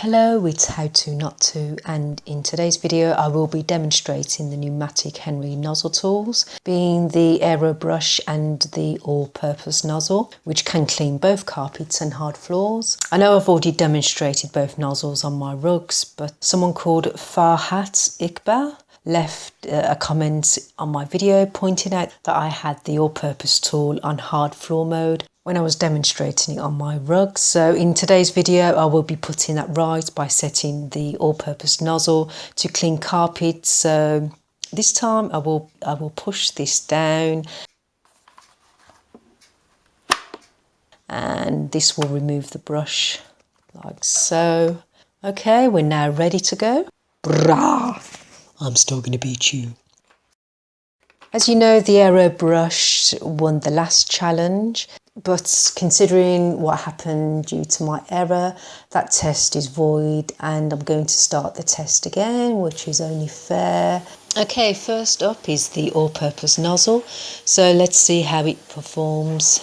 Hello, it's How To Not To, and in today's video I will be demonstrating the Numatic Henry nozzle tools, being the Airo brush and the all-purpose nozzle, which can clean both carpets and hard floors. I know I've already demonstrated both nozzles on my rugs, but someone called Farhat Iqbal left a comment on my video pointing out that I had the all-purpose tool on hard floor mode when I was demonstrating it on my rug. So in today's video I will be putting that right by setting the all-purpose nozzle to clean carpets. So this time I will push this down and this will remove the brush like so. Okay, we're now ready to go. Brah! I'm still going to beat you. As you know, the Airo brush won the last challenge, but considering what happened due to my error, that test is void and I'm going to start the test again, which is only fair. Okay, first up is the all-purpose nozzle, so let's see how it performs.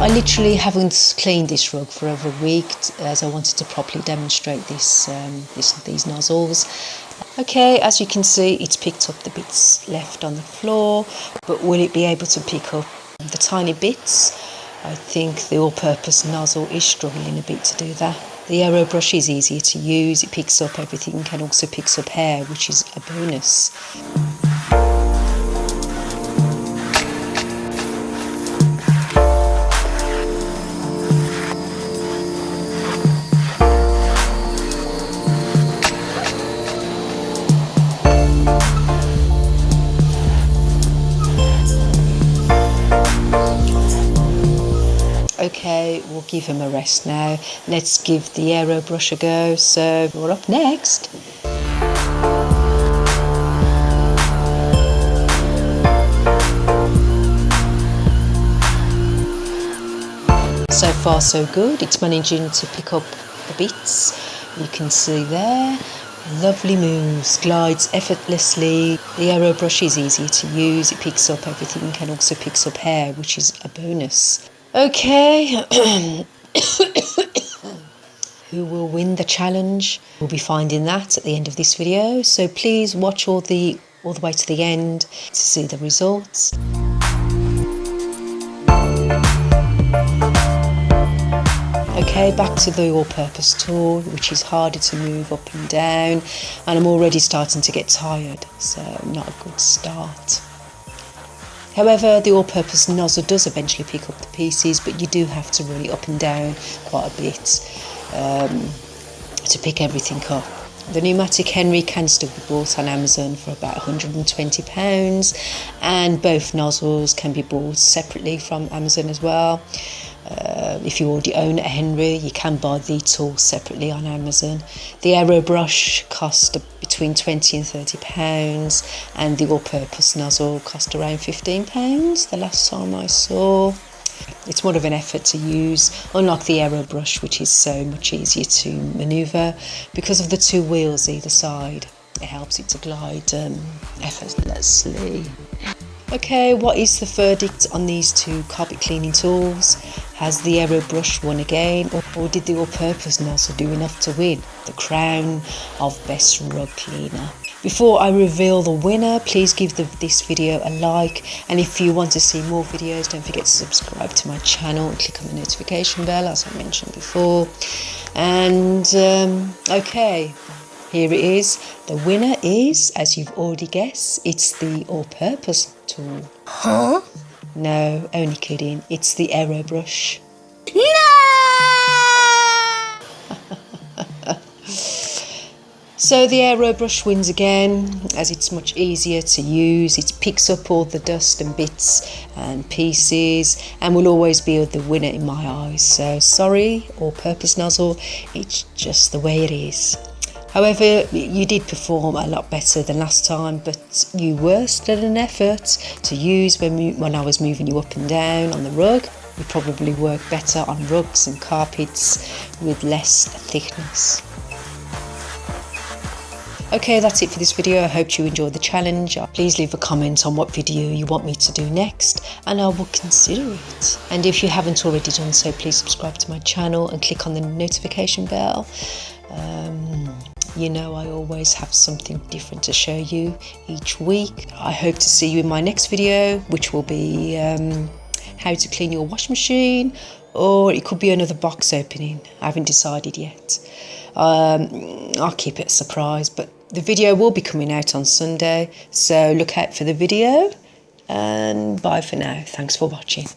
I literally haven't cleaned this rug for over a week as I wanted to properly demonstrate these nozzles. Okay, as you can see, it's picked up the bits left on the floor, but will it be able to pick up the tiny bits? I think the all-purpose nozzle is struggling a bit to do that. The Airo brush is easier to use, it picks up everything, and also picks up hair, which is a bonus. Okay, we'll give him a rest now. Let's give the Airo brush a go. So we're up next. So far so good. It's managing to pick up the bits. You can see there. Lovely moves, glides effortlessly. The Airo brush is easier to use. It picks up everything and also picks up hair, which is a bonus. Okay, who will win the challenge? We'll be finding that at the end of this video, so please watch all the way to the end to see the results. Okay, back to the all-purpose tool, which is harder to move up and down, and I'm already starting to get tired, so not a good start. However, the all-purpose nozzle does eventually pick up the pieces, but you do have to roll it up and down quite a bit to pick everything up. The Numatic Henry can still be bought on Amazon for about £120, and both nozzles can be bought separately from Amazon as well. If you already own a Henry, you can buy the tool separately on Amazon. The Airo brush cost between £20 and £30, and the all-purpose nozzle cost around £15 the last time I saw. It's more of an effort to use, unlike the Airo brush, which is so much easier to manoeuvre because of the two wheels either side. It helps it to glide effortlessly. Okay, what is the verdict on these two carpet cleaning tools? Has the Airo brush won again, or did the all-purpose nozzle do enough to win the crown of best rug cleaner? Before I reveal the winner, please give this video a like, and if you want to see more videos, don't forget to subscribe to my channel and click on the notification bell as I mentioned before. And okay, here it is. The winner is, as you've already guessed, it's the all-purpose tool. Huh? No, only kidding. It's the Airo brush. No! So the Airo brush wins again, as it's much easier to use. It picks up all the dust and bits and pieces, and will always be the winner in my eyes. So sorry, all-purpose nozzle, it's just the way it is. However, you did perform a lot better than last time, but you were still an effort to use when I was moving you up and down on the rug. You probably work better on rugs and carpets with less thickness. Okay, that's it for this video. I hope you enjoyed the challenge. Please leave a comment on what video you want me to do next and I will consider it. And if you haven't already done so, please subscribe to my channel and click on the notification bell. You know I always have something different to show you each week. I hope to see you in my next video, which will be how to clean your washing machine, or it could be another box opening. I haven't decided yet. I'll keep it a surprise, but the video will be coming out on Sunday, so look out for the video, and bye for now. Thanks for watching.